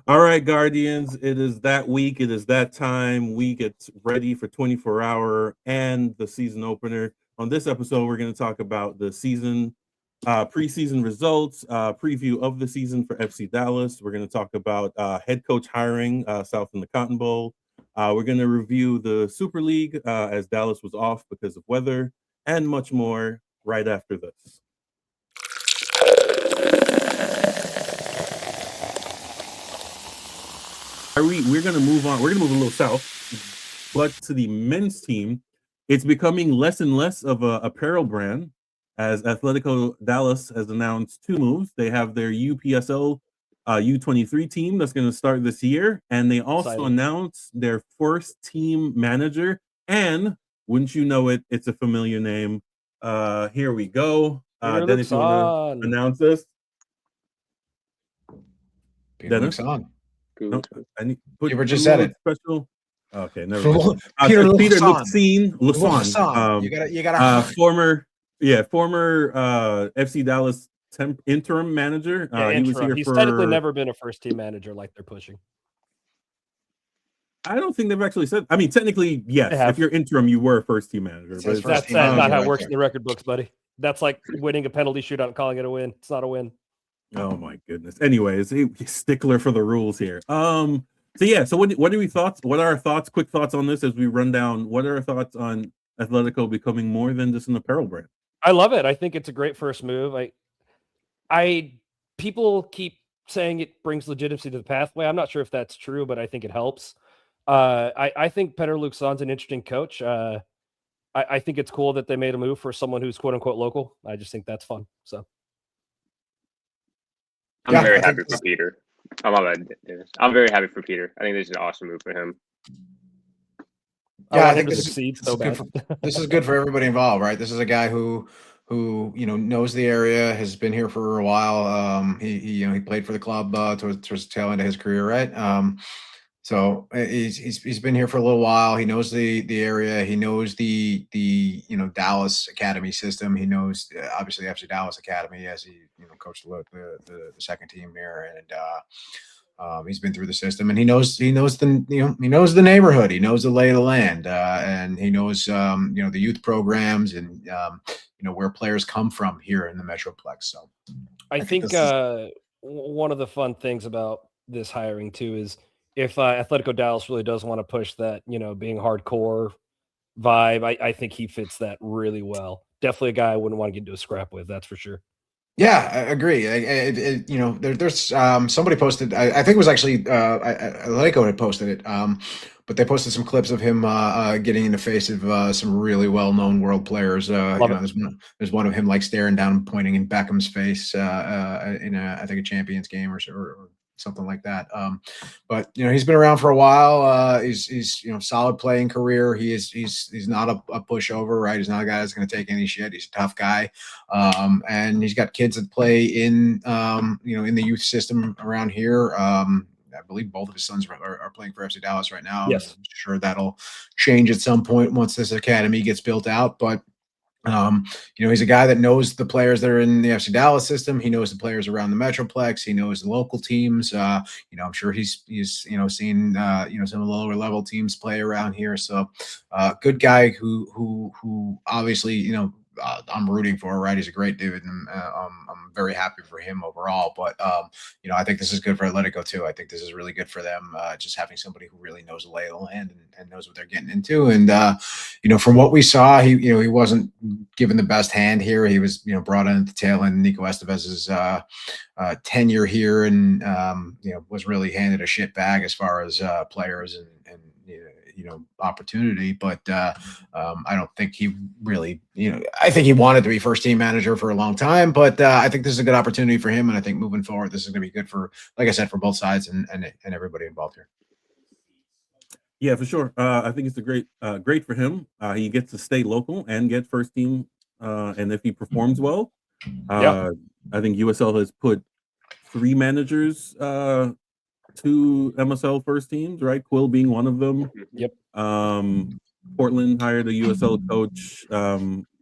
All right, Guardians, it is that week. It is that time. We get ready for 24-hour and the season opener. On this episode, we're going to talk about the season, preseason results, preview of the season for FC Dallas. We're going to talk about head coach hiring south in the Cotton Bowl. We're going to review the Super League as Dallas was off because of weather, and much more right after this. We're going to move on. We're going to move a little south, but to the men's team, it's becoming less and less of an apparel brand as Atletico Dallas has announced two moves. They have their UPSL U23 team that's going to start this year, and they also announced their first team manager. And wouldn't you know it, it's a familiar name. Here we go. Dennis, you want to announce this? Dennis? No, I need, you were just said it. Special. Okay, never mind. Peter Luxon. You gotta former FC Dallas interim manager. He was here. He's technically never been a first team manager like they're pushing. I don't think they've actually said. I mean, technically, yes. If you're interim, you were a first team manager. But that's not how it works in the record books, buddy. That's like winning a penalty shootout and calling it a win. It's not a win. Oh my goodness. Anyways, a stickler for the rules here. So what are we thoughts? What are our thoughts? Quick thoughts on this as we run down. What are our thoughts on Atletico becoming more than just an apparel brand? I love it. I think it's a great first move. People keep saying it brings legitimacy to the pathway. I'm not sure if that's true, but I think it helps. I think Peter Luxon's an interesting coach. I think it's cool that they made a move for someone who's quote unquote local. I just think that's fun. So. I'm very happy for Peter. I'm very happy for Peter. I think this is an awesome move for him. Yeah, I think this is good for everybody involved, right? This is a guy who knows the area, has been here for a while. He played for the club towards the tail end of his career, right? So he's been here for a little while. He knows the area. He knows the Dallas Academy system. He knows obviously FC Dallas Academy as he coached the second team here, and he's been through the system, and he knows the neighborhood. He knows the lay of the land, and he knows the youth programs and where players come from here in the Metroplex. So I think one of the fun things about this hiring too is, if Atletico Dallas really does want to push that, being hardcore vibe, I think he fits that really well. Definitely a guy I wouldn't want to get into a scrap with. That's for sure. Yeah, I agree. There's somebody posted. I think it was actually Atletico had posted it, but they posted some clips of him getting in the face of some really well-known world players. There's one of him like staring down and pointing in Beckham's face in I think a Champions game or something like that. But he's been around for a while. He's solid playing career. He's not a pushover, right? He's not a guy that's going to take any shit. He's a tough guy, and he's got kids that play in in the youth system around here. I believe both of his sons are playing for FC Dallas right now. Yes. I'm sure that'll change at some point once this academy gets built out, but. He's a guy that knows the players that are in the FC Dallas system. He knows the players around the Metroplex. He knows the local teams. I'm sure he's seen some of the lower level teams play around here. So, good guy who obviously I'm rooting for, right? He's a great dude, and I'm very happy for him overall. But I think this is good for Atletico too. I think this is really good for them, just having somebody who really knows the lay of the land and knows what they're getting into. And from what we saw, he wasn't given the best hand here. He was brought in at the tail end of Nico Estevez's tenure here, and was really handed a shit bag as far as players and opportunity, but I don't think he really, I think he wanted to be first team manager for a long time, but I think this is a good opportunity for him, and I think moving forward, this is going to be good for, like I said, for both sides and everybody involved here. Yeah, for sure. I think it's a great for him. He gets to stay local and get first team, and if he performs well, I think USL has put 3 managers to MSL first teams, right? Quill being one of them. Yep. Portland hired a USL coach,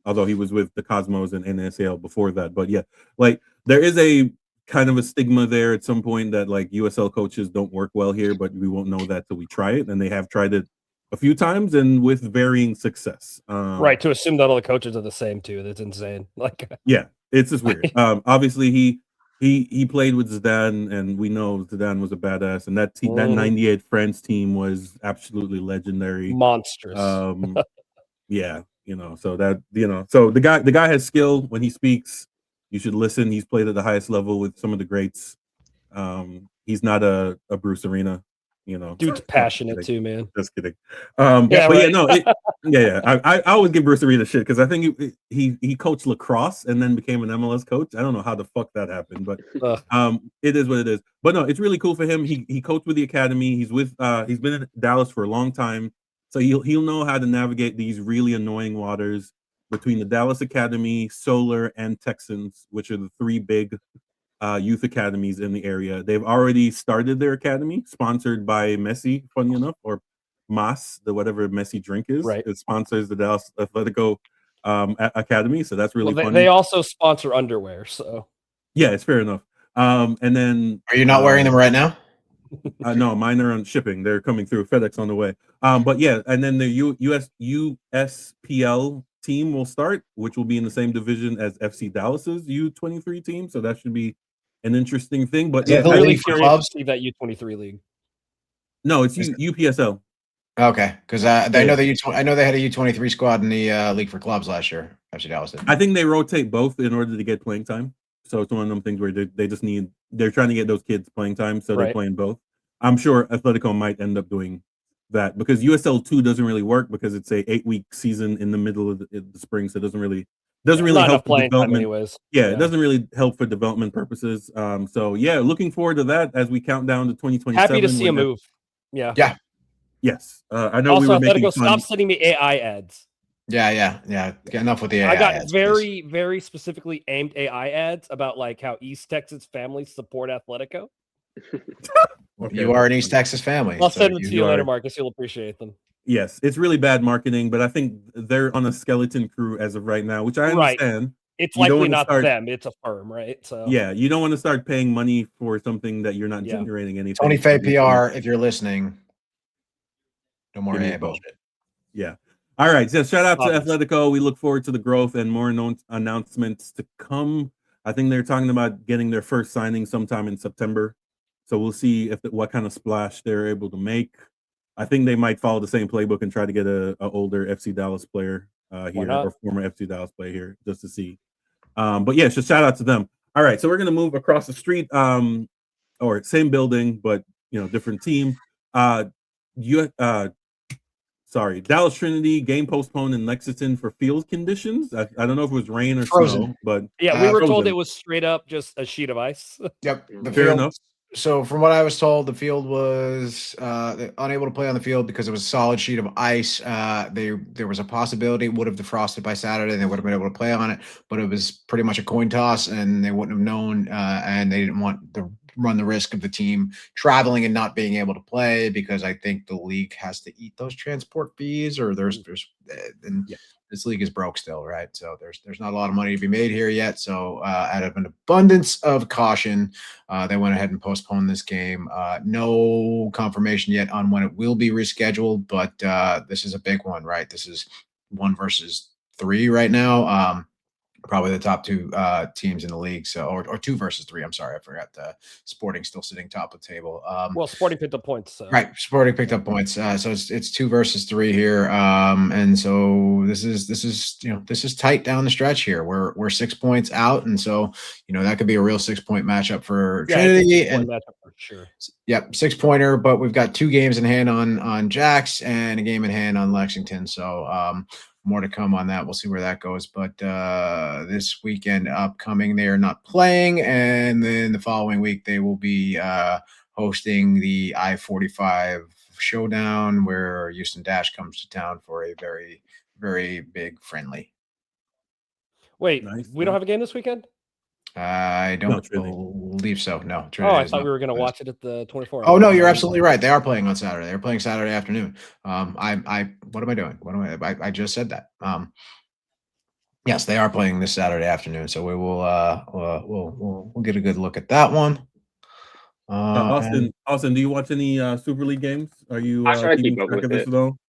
although he was with the Cosmos and NSL before that. But yeah, like there is a kind of a stigma there at some point that like USL coaches don't work well here, but we won't know that till we try it. And they have tried it a few times and with varying success. Right, to assume that all the coaches are the same too. That's insane. Like, yeah, it's just weird. Obviously he played with Zidane, and we know Zidane was a badass, and that that 98 France team was absolutely legendary. Monstrous. Yeah, so that, so the guy has skill. When he speaks, you should listen. He's played at the highest level with some of the greats. He's not a Bruce Arena, Dude's passionate too, man. Just kidding. Yeah, but right. yeah. I always give Bruce Arena shit because I think he coached lacrosse and then became an MLS coach. I don't know how the fuck that happened, but it is what it is. But no, it's really cool for him. He coached with the academy. He's been in Dallas for a long time, so he'll know how to navigate these really annoying waters between the Dallas Academy, Solar, and Texans, which are the three big youth academies in the area. They've already started their academy, sponsored by Messi, funny enough, or Mas, the whatever Messi drink is. Right. It sponsors the Dallas Atletico Academy, so that's really funny. They also sponsor underwear, so yeah, it's fair enough. And then Are you not wearing them right now? No, mine are on shipping. They're coming through FedEx on the way. But yeah, and then the USPL team will start, which will be in the same division as FC Dallas's U23 team. So that should be an interesting thing. But yeah, the really league for curious clubs? to see that U23 league. No, it's UPSL. Okay, because I know I know they had a U23 squad in the league for clubs last year. FC Dallas did. I think they rotate both in order to get playing time. So it's one of them things where they're trying to get those kids playing time, so they're playing both. I'm sure Atletico might end up doing that because USL 2 doesn't really work because it's a 8-week season in the middle of the spring, so it doesn't really help for development. Anyways. Yeah, it doesn't really help for development purposes. So yeah, looking forward to that as we count down to 2027. Happy to see a move. Yeah. Yes. I know also, we were making Atletico, fun. stop sending me AI ads. Yeah. Get enough with the AI I got ads, very, very specifically aimed AI ads about like how East Texas families support Atletico. Okay. You are an East Texas family. I'll send them to you later, Marcus. You'll appreciate them. Yes, it's really bad marketing, but I think they're on a skeleton crew as of right now, which I understand. It's likely not them; it's a firm, right? So yeah, you don't want to start paying money for something that you're not generating anything. Tony Fay PR, if you're listening, no more AI bullshit. Yeah. All right. So shout out to Atletico. We look forward to the growth and more announcements to come. I think they're talking about getting their first signing sometime in September. So we'll see what kind of splash they're able to make. I think they might follow the same playbook and try to get a older FC Dallas player here or former FC Dallas player here just to see. But yeah, so shout out to them. All right. So we're going to move across the street or same building, but different team. Dallas Trinity game postponed in Lexington for field conditions. I don't know if it was rain or snow, but yeah, we were told it was straight up just a sheet of ice. Yep, fair enough. So from what I was told, the field was unable to play on the field because it was a solid sheet of ice. There was a possibility it would have defrosted by Saturday and they would have been able to play on it, but it was pretty much a coin toss and they wouldn't have known and they didn't want to run the risk of the team traveling and not being able to play because I think the league has to eat those transport fees or this league is broke still, right? So there's not a lot of money to be made here yet. So out of an abundance of caution, they went ahead and postponed this game. No confirmation yet on when it will be rescheduled, but this is a big one, right? This is 1 versus 3 right now. Probably the top 2 teams in the league. So, or 2 versus 3. I'm sorry, I forgot. Sporting still sitting top of the table. Well, Sporting picked up points. So. Right, Sporting picked up points. So it's 2 versus 3 here. And so this is tight down the stretch here. We're 6 points out, and so that could be a real 6-point matchup for Trinity. And matchup for sure. Yep, 6-pointer. But we've got 2 games in hand on Jax and a game in hand on Lexington. So more to come on that. We'll see where that goes. But this weekend upcoming, they are not playing. And then the following week, they will be hosting the I-45 showdown where Houston Dash comes to town for a very, very big friendly. Wait, we don't have a game this weekend? I don't believe so. No. Trinity I thought we were going to watch it at the 24. Oh no, you're absolutely right. They are playing on Saturday. They're playing Saturday afternoon. What am I doing? I just said that. Yes, they are playing this Saturday afternoon, so we will we'll get a good look at that one. Austin, do you watch any Super League games? Are you I try to keeping keep up track with of this it. at all?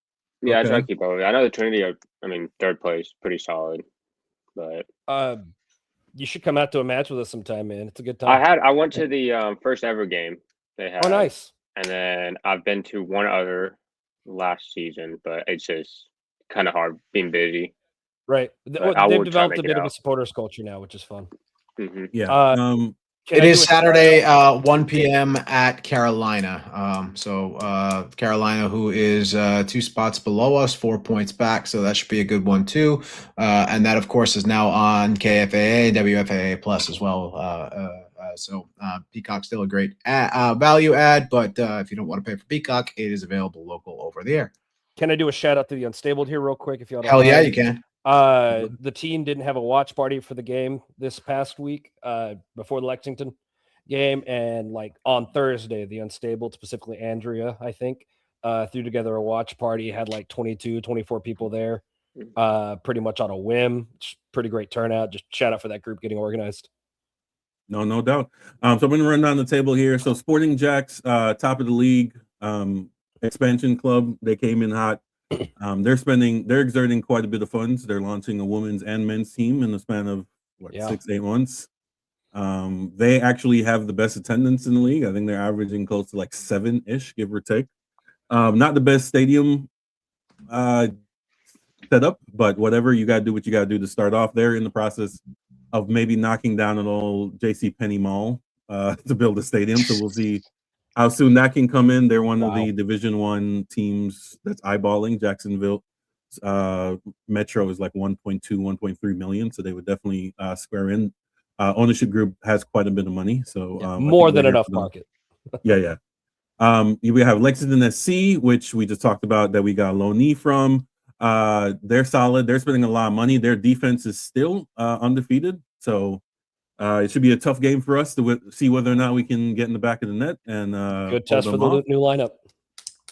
Yeah, I try Okay. to keep up with it. I know the Trinity are, third place, pretty solid. But you should come out to a match with us sometime, man. It's a good time. I went to the first ever game they had. Oh, nice. And then I've been to one other last season, but it's just kind of hard being busy. Right. But I They've will try to developed make a it bit of a out. supporters culture now, which is fun. Mhm. Yeah. It is Saturday, 1 p.m. at Carolina. Carolina, who is 2 spots below us, 4 points back, so that should be a good one too. And that, of course, is now on KFAA, WFAA Plus as well. Peacock's still a great value add, but if you don't want to pay for Peacock, it is available local over the air. Can I do a shout out to the Unstabled here real quick if y'all don't Hell yeah, mind? you can. The team didn't have a watch party for the game this past week before the Lexington game, and like on Thursday, the Unstabled, specifically Andrea, I think, threw together a watch party, had like 22, 24 people there, pretty much on a whim. Pretty great turnout. Just shout out for that group getting organized. No doubt. So I'm going to run down the table here. So Sporting Jacks, top of the league, expansion club. They came in hot. They're exerting quite a bit of funds. They're launching a women's and men's team in the span of 6-8 months. They actually have the best attendance in the league. I think they're averaging close to like 7-ish, give or take. Not the best stadium setup, but whatever, you got to do what you got to do to start off. They're in the process of maybe knocking down an old J.C. Penney mall to build a stadium. So we'll see how soon that can come in. They're one of the Division I teams that's eyeballing. Jacksonville Metro is like 1.2, 1.3 million. So they would definitely square in. Ownership group has quite a bit of money. So more than enough market. Yeah. We have Lexington SC, which we just talked about that we got loanee from. They're solid. They're spending a lot of money. Their defense is still undefeated. So it should be a tough game for us to see whether or not we can get in the back of the net and good test for the new lineup.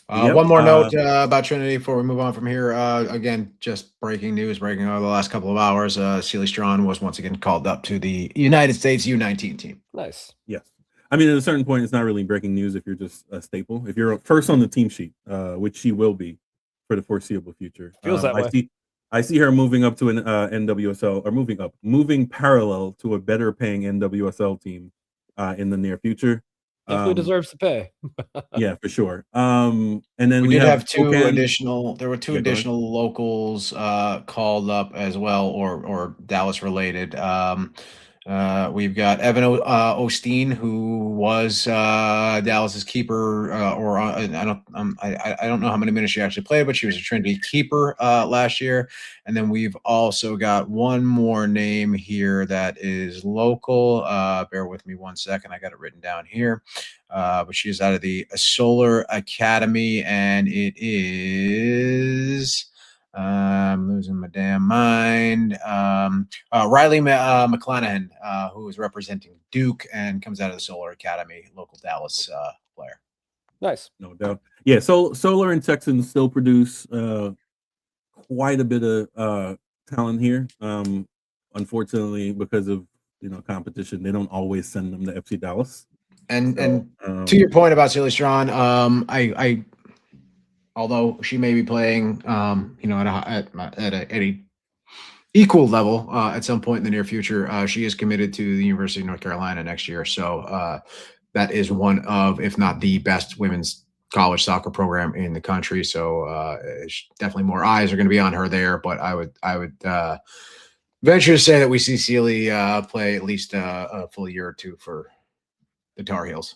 One more note about Trinity before we move on from here. Again, just breaking news, breaking over the last couple of hours. Sealy Strawn was once again called up to the United States U19 team. Nice. Yes. I mean, at a certain point, it's not really breaking news if you're just a staple. If you're first on the team sheet, which she will be for the foreseeable future. Feels that way. I see her moving up to an NWSL, or moving parallel to a better paying NWSL team in the near future. Definitely deserves to pay. Yeah, for sure. And then we did have two additional. There were two additional locals called up as well, or Dallas related. We've got Evan Osteen, who was Dallas's keeper, I don't know how many minutes she actually played, but she was a Trinity keeper last year. And then we've also got one more name here that is local. Bear with me 1 second. I got it written down here. But she is out of the Solar Academy, and it is. I'm losing my damn mind. Riley McClanahan, who is representing Duke and comes out of the Solar Academy, local Dallas player. Nice. No doubt. Yeah, so Solar and Texans still produce quite a bit of talent here. Unfortunately, because of competition, they don't always send them to FC Dallas. And to your point about Sealy Strawn, I although she may be playing, at a equal level at some point in the near future, she is committed to the University of North Carolina next year. So that is one of, if not the best women's college soccer program in the country. So definitely more eyes are going to be on her there. But I would venture to say that we see Sealy play at least a full year or two for the Tar Heels.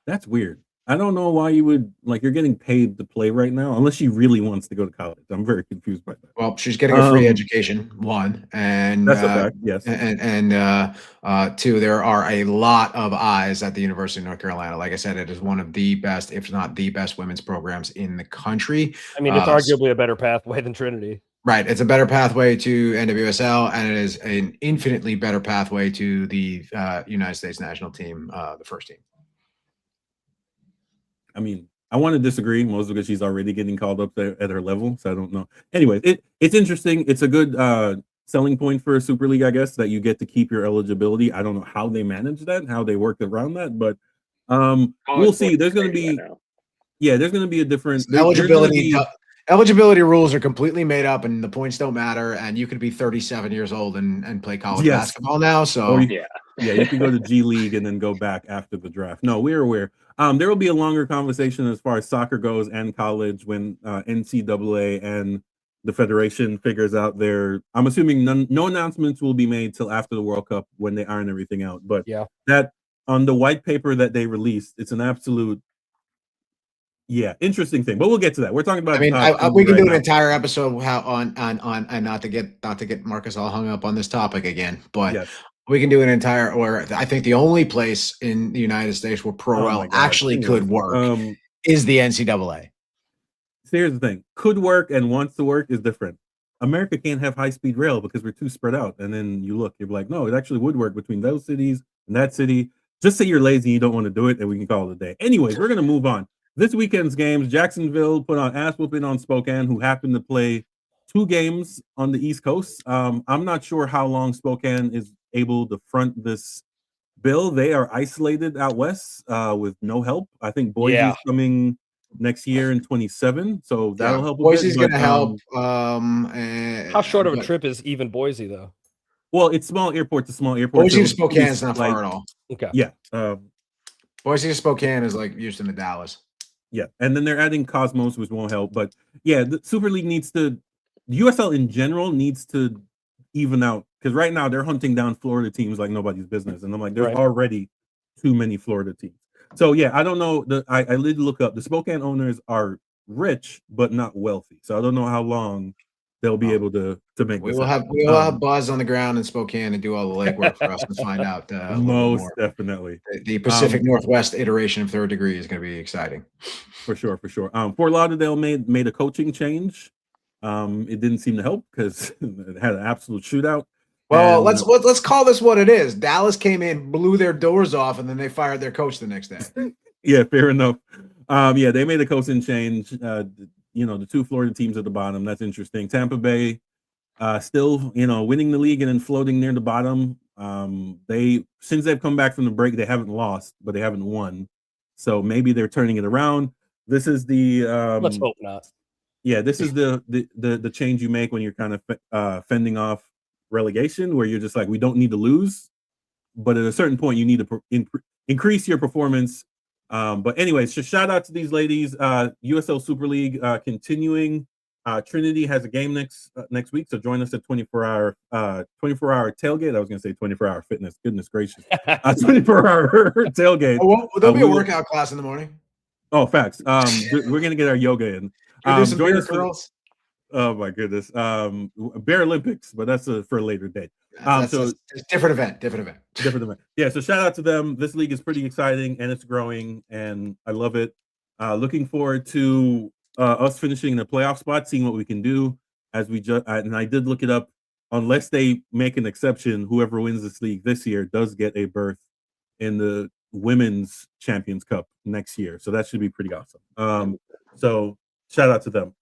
That's weird. I don't know why you would you're getting paid to play right now, unless she really wants to go to college. I'm very confused by that. Well, she's getting a free education, one, and that's a fact. Yes, and two, there are a lot of eyes at the University of North Carolina. Like I said, it is one of the best, if not the best, women's programs in the country. I mean, it's arguably a better pathway than Trinity. Right. It's a better pathway to NWSL, and it is an infinitely better pathway to the United States national team, the first team. I mean, I want to disagree, mostly because she's already getting called up there at her level, so I don't know. Anyway, it's interesting. It's a good selling point for a Super League, I guess, that you get to keep your eligibility. I don't know how they manage that, how they work around that, but we'll see. There's going to be, there's going to be a different eligibility rules are completely made up, and the points don't matter. And you could be 37 years old and play college basketball now. So you can go to G League and then go back after the draft. No, we're aware. There will be a longer conversation as far as soccer goes and college when NCAA and the federation figures out their. I'm assuming no announcements will be made till after the World Cup when they iron everything out. But that on the white paper that they released, it's an absolute interesting thing. But we'll get to that. We're talking about. I mean, we can do an entire episode on and not to get Marcus all hung up on this topic again, but. We can do an entire, or I think the only place in the United States where Pro actually could work is the NCAA. So here's the thing: could work and wants to work is different. America can't have high-speed rail because we're too spread out. And then you're like, no, it actually would work between those cities and that city. Just say you're lazy, you don't want to do it, and we can call it a day. Anyways, we're gonna move on. This weekend's games: Jacksonville put on ass whooping on Spokane, who happened to play 2 games on the East Coast. I'm not sure how long Spokane is able to front this bill. They are isolated out west with no help. I think Boise is coming next year in 27, so that'll help. Boise's going to help. How short of a trip is even Boise, though? Well, it's small airport to small airport. Boise to Spokane is not far at all. Okay. Yeah. Boise to Spokane is like Houston to Dallas. Yeah, and then they're adding Cosmos, which won't help. But the Super League needs to. The USL in general needs to even out, because right now they're hunting down Florida teams like nobody's business, and I'm like, there's already too many Florida teams. So I don't know. I did look up. The Spokane owners are rich but not wealthy, so I don't know how long they'll be able to make. We will have Buzz on the ground in Spokane and do all the legwork for us to find out. Most definitely, the Pacific Northwest iteration of Third Degree is going to be exciting. For sure. Fort Lauderdale made a coaching change. It didn't seem to help because it had an absolute shootout. Well, let's call this what it is. Dallas came in, blew their doors off, and then they fired their coach the next day. Yeah, fair enough. They made a coaching change. The 2 Florida teams at the bottom. That's interesting. Tampa Bay still, winning the league and then floating near the bottom. Since they've come back from the break, they haven't lost, but they haven't won. So maybe they're turning it around. This is the let's hope not. Yeah, this is the change you make when you're kind of fending off relegation, where you're just like, we don't need to lose, but at a certain point you need to increase your performance. But anyways, just shout out to these ladies. USL Super League continuing. Trinity has a game next week, so join us at 24-hour tailgate. I was going to say 24-hour fitness. Goodness gracious, 24-hour tailgate. There'll be a workout class in the morning. Oh, facts. We're going to get our yoga in. Join us girls. Oh my goodness. Bear Olympics, but that's for a later date. So it's different event. Yeah, so shout out to them. This league is pretty exciting and it's growing and I love it. Looking forward to us finishing in the playoff spot, seeing what we can do as we and I did look it up. Unless they make an exception, whoever wins this league this year does get a berth in the Women's Champions Cup next year. So that should be pretty awesome. So shout out to them.